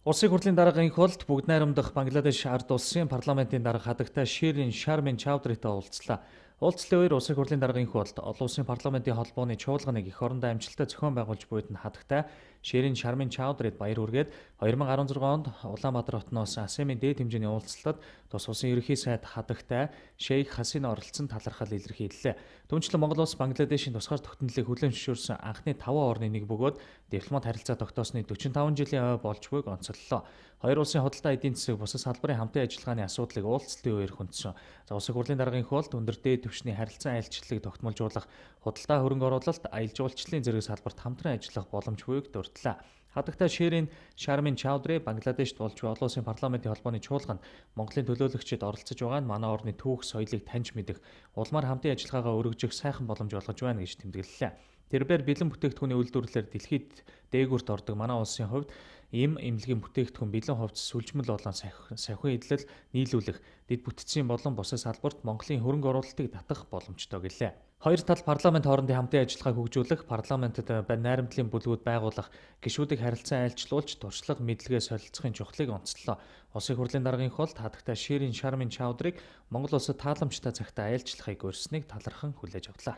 Улсын хурлын дарга инх болд бүгд найрамдах Бангладеш ард улсын парламентын дарга хадагтай Ширин Шармин Чаудритай уулзлаа. Уулзлын үеэр улсын хурлын дарга инх болд олон улсын парламентын холбооны чуулганыг эх орондоо амжилттай зохион байгуулж буйд нь хадагтай Ширин Шармин Чаудрид баяр хүргээд 2016 онд Улаанбаатар хотноос АСЕМ-ийн дээд хэмжээний уулзалтад тус улсын ерөнхий сайд хадагтай Шейх Хасина оролцсон талархал илэрхийллээ. Түүнчлэн Монгол улс Бангладешийн тусгаар тогтнолыг хүлээн зөвшөөрсөн анхны 5 орны нэг бөгөөд дипломат харилцаа тогтоосны 45 жилийн ой болж буйг онцоллоо. Хоёр улсын худалдаа эдийн засаг бусад салбарын хамтын ажиллагааны асуудлыг уулзалтын үеэр хөндсөн. Улсын хурлын даргын хувьд өндөр дээд түвшний харилцан айлчлалыг тогтмолжуулах, худалдаа хөрөнгө оруулалт, аялал жуулчлалын зэрэг салбарт хамтран ажиллах боломж буйг дурдлаа. Хадагтай Ширин Шармин Чаудри Бангладешт болж буй олон улсын парламентын холбооны чуулганд Монголын төлөөлөгчид оролцож байгаа нь манай орны түүх соёлыг таньж мэдэх, улмаар хамтын ажиллагаагаа өргөжих сайхан боломж олгож байна гэж тэмдэглэлээ. Тэрбээр бэлэн бүтээгдэхүүний үйлдвэрлэлээр дэлхийд дээгүүрт ордог манай улсын хувьд эмнэлгийн бүтээгдэхүүн бэлэн хувцас сүлжмэл болон сахиун идэлэл нийлүүлэх, дэд бүтцийн болон бусад салбарт Монголын хөрөнгө оруулалтыг татах боломжтой гэлээ. Хоёр тал парламент хоорондын хамтын ажиллагааг хөгжүүлэх, парламентод найрамдлын бүлгүүд байгуулах, гишүүдийг харилцан айлчлуулж, туршлага мэдлэгээ солилцохын чухлыг онцлоо. Улсын хурлын даргын холд хадагтай Ширин Шармин Чаудрыг Монгол улсад тааламжтай цагтаа айлчлахыг урьсныг талархан хүлээж авлаа.